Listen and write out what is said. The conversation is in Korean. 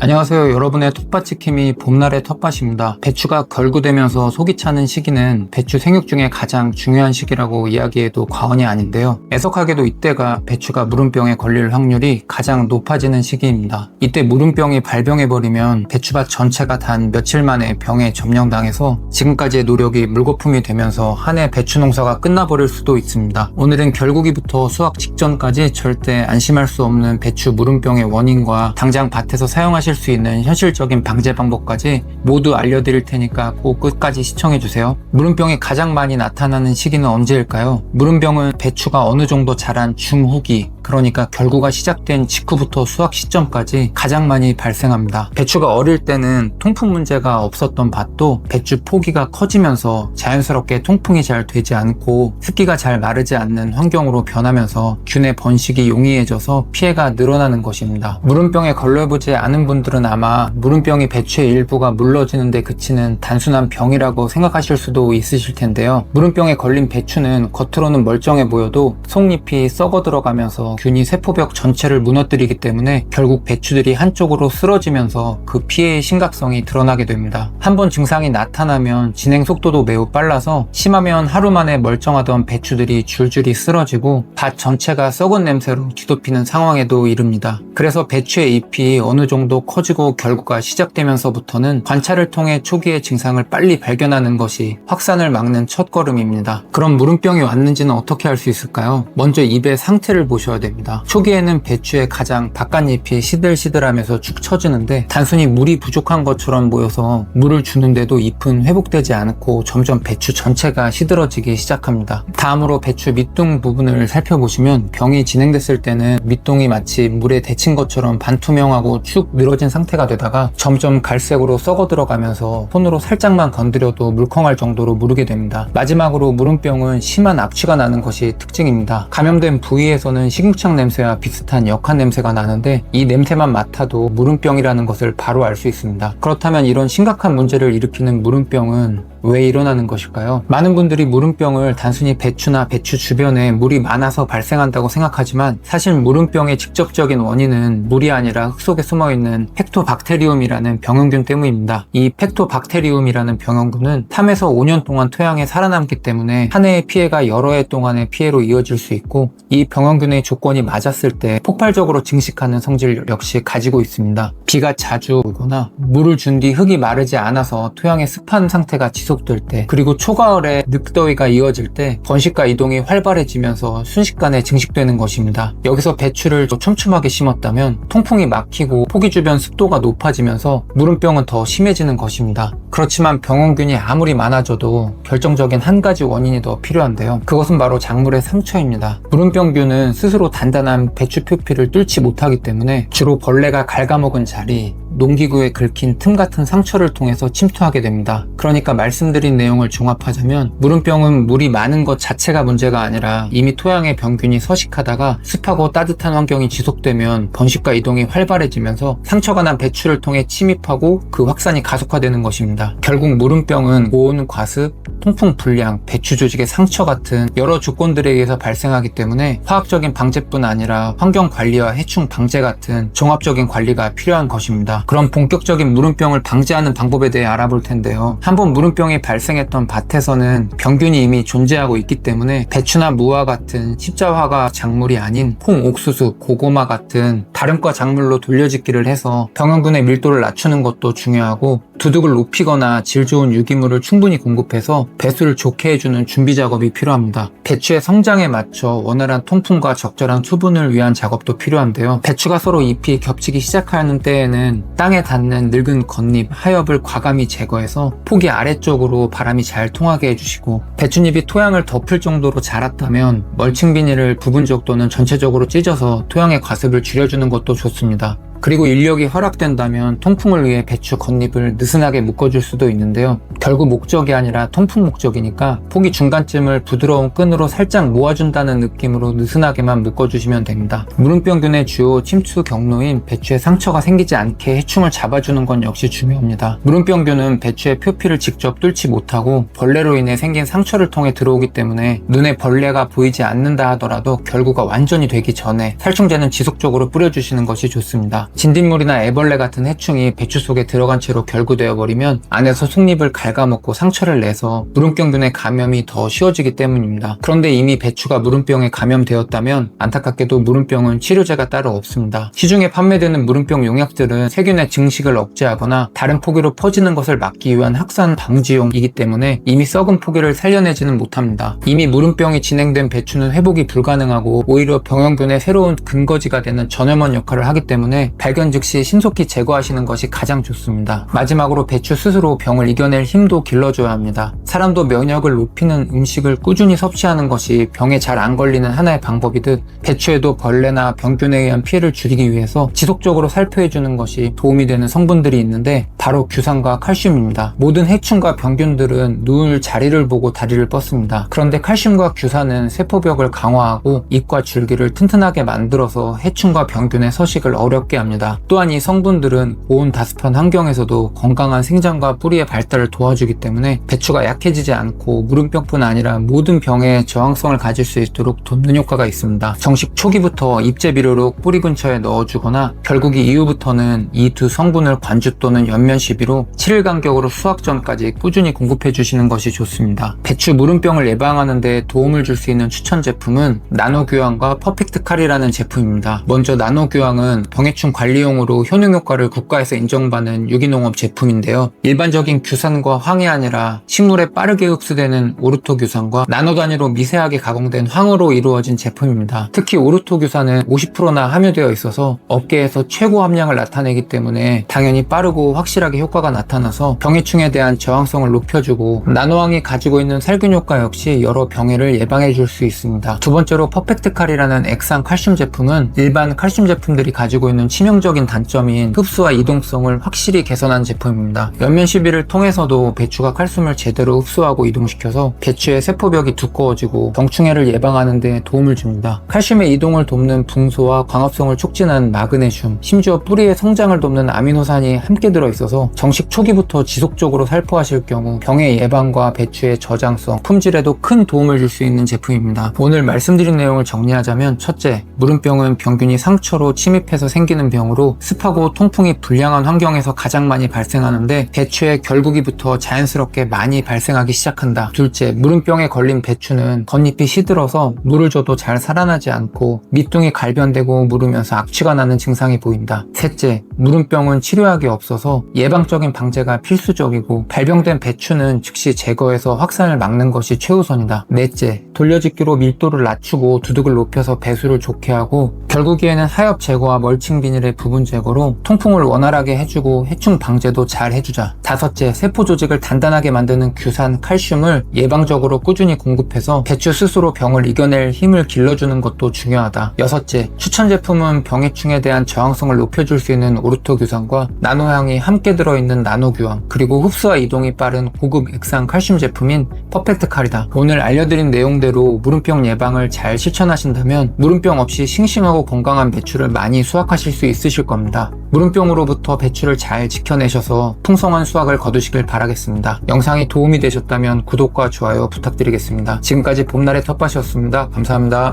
안녕하세요. 여러분의 텃밭지킴이 봄날의 텃밭입니다. 배추가 결구되면서 속이 차는 시기는 배추 생육 중에 가장 중요한 시기라고 이야기해도 과언이 아닌데요. 애석하게도 이때가 배추가 무름병에 걸릴 확률이 가장 높아지는 시기입니다. 이때 무름병이 발병해버리면 배추밭 전체가 단 며칠 만에 병에 점령당해서 지금까지의 노력이 물거품이 되면서 한 해 배추 농사가 끝나버릴 수도 있습니다. 오늘은 결구기부터 수확 직전까지 절대 안심할 수 없는 배추 무름병의 원인과 당장 밭에서 사용하실 수 있는 현실적인 방제 방법까지 모두 알려드릴 테니까 꼭 끝까지 시청해주세요. 무름병이 가장 많이 나타나는 시기는 언제일까요? 무름병은 배추가 어느 정도 자란 중후기, 그러니까 결구가 시작된 직후부터 수확 시점까지 가장 많이 발생합니다. 배추가 어릴 때는 통풍 문제가 없었던 밭도 배추 포기가 커지면서 자연스럽게 통풍이 잘 되지 않고 습기가 잘 마르지 않는 환경으로 변하면서 균의 번식이 용이해져서 피해가 늘어나는 것입니다. 무름병에 걸려보지 않은 분들은 아마 무름병이 배추의 일부가 물러지는 데 그치는 단순한 병이라고 생각하실 수도 있으실 텐데요. 무름병에 걸린 배추는 겉으로는 멀쩡해 보여도 속잎이 썩어 들어가면서 균이 세포벽 전체를 무너뜨리기 때문에 결국 배추들이 한쪽으로 쓰러지면서 그 피해의 심각성이 드러나게 됩니다. 한번 증상이 나타나면 진행 속도도 매우 빨라서 심하면 하루 만에 멀쩡하던 배추들이 줄줄이 쓰러지고 밭 전체가 썩은 냄새로 뒤덮이는 상황에도 이릅니다. 그래서 배추의 잎이 어느 정도 커지고 결구가 시작되면서부터는 관찰을 통해 초기의 증상을 빨리 발견하는 것이 확산을 막는 첫걸음입니다. 그럼 무름병이 왔는지는 어떻게 알 수 있을까요? 먼저 잎의 상태를 보셔야 됩니다. 초기에는 배추의 가장 바깥잎이 시들시들하면서 축 처지는데 단순히 물이 부족한 것처럼 보여서 물을 주는데도 잎은 회복되지 않고 점점 배추 전체가 시들어지기 시작합니다. 다음으로 배추 밑둥 부분을 살펴보시면 병이 진행됐을 때는 밑둥이 마치 물에 데친 것처럼 반투명하고 축 늘어진 상태가 되다가 점점 갈색으로 썩어 들어가면서 손으로 살짝만 건드려도 물컹할 정도로 무르게 됩니다. 마지막으로 무름병은 심한 악취가 나는 것이 특징입니다. 감염된 부위에서는 시궁창 냄새와 비슷한 역한 냄새가 나는데 이 냄새만 맡아도 무름병이라는 것을 바로 알 수 있습니다. 그렇다면 이런 심각한 문제를 일으키는 무름병은 왜 일어나는 것일까요? 많은 분들이 무름병을 단순히 배추나 배추 주변에 물이 많아서 발생한다고 생각하지만 사실 무름병의 직접적인 원인은 물이 아니라 흙 속에 숨어있는 팩토박테리움이라는 병원균 때문입니다. 이 팩토박테리움이라는 병원균은 3에서 5년 동안 토양에 살아남기 때문에 한 해의 피해가 여러 해 동안의 피해로 이어질 수 있고 이 병원균의 조건이 맞았을 때 폭발적으로 증식하는 성질 역시 가지고 있습니다. 비가 자주 오거나 물을 준 뒤 흙이 마르지 않아서 토양의 습한 상태가 지속될 때, 그리고 초가을에 늑더위가 이어질 때 번식과 이동이 활발해지면서 순식간에 증식되는 것입니다. 여기서 배추를 촘촘하게 심었다면 통풍이 막히고 포기 주변 습도가 높아지면서 무름병은 더 심해지는 것입니다. 그렇지만 병원균이 아무리 많아져도 결정적인 한 가지 원인이 더 필요한데요. 그것은 바로 작물의 상처입니다. 무름병균은 스스로 단단한 배추 표피를 뚫지 못하기 때문에 주로 벌레가 갉아먹은 자리, 농기구에 긁힌 틈 같은 상처를 통해서 침투하게 됩니다. 그러니까 말씀드린 내용을 종합하자면 무름병은 물이 많은 것 자체가 문제가 아니라 이미 토양에 병균이 서식하다가 습하고 따뜻한 환경이 지속되면 번식과 이동이 활발해지면서 상처가 난 배추를 통해 침입하고 그 확산이 가속화되는 것입니다. 결국 무름병은 고온 과습, 통풍 불량, 배추 조직의 상처 같은 여러 조건들에 의해서 발생하기 때문에 화학적인 방제뿐 아니라 환경 관리와 해충 방제 같은 종합적인 관리가 필요한 것입니다. 그럼 본격적인 무름병을 방지하는 방법에 대해 알아볼 텐데요. 한번 무름병이 발생했던 밭에서는 병균이 이미 존재하고 있기 때문에 배추나 무와 같은 십자화가 작물이 아닌 콩, 옥수수, 고구마 같은 다름과 작물로 돌려짓기를 해서 병원균의 밀도를 낮추는 것도 중요하고 두둑을 높이거나 질 좋은 유기물을 충분히 공급해서 배수를 좋게 해주는 준비 작업이 필요합니다. 배추의 성장에 맞춰 원활한 통풍과 적절한 수분을 위한 작업도 필요한데요. 배추가 서로 잎이 겹치기 시작하는 때에는 땅에 닿는 늙은 겉잎, 하엽을 과감히 제거해서 포기 아래쪽으로 바람이 잘 통하게 해주시고, 배추잎이 토양을 덮을 정도로 자랐다면 멀칭 비닐을 부분적 또는 전체적으로 찢어서 토양의 과습을 줄여주는 것도 좋습니다. 그리고 인력이 허락된다면 통풍을 위해 배추 겉잎을 느슨하게 묶어줄 수도 있는데요. 결국 목적이 아니라 통풍 목적이니까 포기 중간쯤을 부드러운 끈으로 살짝 모아준다는 느낌으로 느슨하게만 묶어주시면 됩니다. 무름병균의 주요 침투 경로인 배추에 상처가 생기지 않게 해충을 잡아주는 건 역시 중요합니다. 무름병균은 배추의 표피를 직접 뚫지 못하고 벌레로 인해 생긴 상처를 통해 들어오기 때문에 눈에 벌레가 보이지 않는다 하더라도 결구가 완전히 되기 전에 살충제는 지속적으로 뿌려주시는 것이 좋습니다. 진딧물이나 애벌레 같은 해충이 배추 속에 들어간 채로 결구되어 버리면 안에서 속잎을 갉아먹고 상처를 내서 무름병균의 감염이 더 쉬워지기 때문입니다. 그런데 이미 배추가 무름병에 감염되었다면 안타깝게도 무름병은 치료제가 따로 없습니다. 시중에 판매되는 무름병 용약들은 세균의 증식을 억제하거나 다른 포기로 퍼지는 것을 막기 위한 확산 방지용이기 때문에 이미 썩은 포기를 살려내지는 못합니다. 이미 무름병이 진행된 배추는 회복이 불가능하고 오히려 병원균의 새로운 근거지가 되는 전염원 역할을 하기 때문에 발견 즉시 신속히 제거하시는 것이 가장 좋습니다. 마지막으로 배추 스스로 병을 이겨낼 힘도 길러줘야 합니다. 사람도 면역을 높이는 음식을 꾸준히 섭취하는 것이 병에 잘 안 걸리는 하나의 방법이듯 배추에도 벌레나 병균에 의한 피해를 줄이기 위해서 지속적으로 살포해주는 것이 도움이 되는 성분들이 있는데 바로 규산과 칼슘입니다. 모든 해충과 병균들은 누울 자리를 보고 다리를 뻗습니다. 그런데 칼슘과 규산은 세포벽을 강화하고 잎과 줄기를 튼튼하게 만들어서 해충과 병균의 서식을 어렵게 합니다. 또한 이 성분들은 고온 다습한 환경에서도 건강한 생장과 뿌리의 발달을 도와주기 때문에 배추가 약해지지 않고 무름병뿐 아니라 모든 병에 저항성을 가질 수 있도록 돕는 효과가 있습니다. 정식 초기부터 잎제비료로 뿌리 근처에 넣어주거나 결국이 이후부터는 이 두 성분을 관주 또는 연면 시비로 7일 간격으로 수확 전까지 꾸준히 공급해 주시는 것이 좋습니다. 배추 무름병을 예방하는 데 도움을 줄 수 있는 추천 제품은 나노규황과 퍼펙트칼이라는 제품입니다. 먼저 나노규황은 병해충 관리용으로 효능 효과를 국가에서 인정받는 유기농업 제품인데요. 일반적인 규산과 황이 아니라 식물에 빠르게 흡수되는 오르토규산과 나노 단위로 미세하게 가공된 황으로 이루어진 제품입니다. 특히 오르토규산은 50%나 함유되어 있어서 업계에서 최고 함량을 나타내기 때문에 당연히 빠르고 확실하게 효과가 나타나서 병해충에 대한 저항성을 높여주고 나노황이 가지고 있는 살균 효과 역시 여러 병해를 예방해 줄 수 있습니다. 두 번째로 퍼펙트칼이라는 액상 칼슘 제품은 일반 칼슘 제품들이 가지고 있는 치명적인 단점인 흡수와 이동성을 확실히 개선한 제품입니다. 연면 시비를 통해서도 배추가 칼슘을 제대로 흡수하고 이동시켜서 배추의 세포벽이 두꺼워지고 병충해를 예방하는 데 도움을 줍니다. 칼슘의 이동을 돕는 붕소와 광합성을 촉진하는 마그네슘, 심지어 뿌리의 성장을 돕는 아미노산이 함께 들어있어서 정식 초기부터 지속적으로 살포하실 경우 병의 예방과 배추의 저장성, 품질에도 큰 도움을 줄 수 있는 제품입니다. 오늘 말씀드린 내용을 정리하자면 첫째, 무름병은 병균이 상처로 침입해서 생기는 병으로 습하고 통풍이 불량한 환경에서 가장 많이 발생하는데 배추의 결구기부터 자연스럽게 많이 발생하기 시작한다. 둘째, 무름병에 걸린 배추는 겉잎이 시들어서 물을 줘도 잘 살아나지 않고 밑둥이 갈변되고 무르면서 악취가 나는 증상이 보인다. 셋째, 무름병은 치료약이 없어서 예방적인 방제가 필수적이고 발병된 배추는 즉시 제거해서 확산을 막는 것이 최우선이다. 넷째, 돌려짓기로 밀도를 낮추고 두둑을 높여서 배수를 좋게 하고 결국에는 하엽 제거와 멀칭 비닐의 부분 제거로 통풍을 원활하게 해주고 해충 방제도 잘 해주자. 다섯째, 세포 조직을 단단하게 만드는 규산, 칼슘을 예방적으로 꾸준히 공급해서 배추 스스로 병을 이겨낼 힘을 길러주는 것도 중요하다. 여섯째, 추천 제품은 병해충에 대한 저항성을 높여줄 수 있는 오르토규산과 나노향이 함께 들어있는 나노규황, 그리고 흡수와 이동이 빠른 고급 액상 칼슘 제품인 퍼펙트칼이다. 오늘 알려드린 내용대로 무름병 예방을 잘 실천하신다면 무름병 없이 싱싱하고 건강한 배추를 많이 수확하실 수 있으실 겁니다. 무름병으로부터 배추를 잘 지켜내셔서 풍성한 수확을 거두시길 바라겠습니다. 영상이 도움이 되셨다면 구독과 좋아요 부탁드리겠습니다. 지금까지 봄날의 텃밭이었습니다. 감사합니다.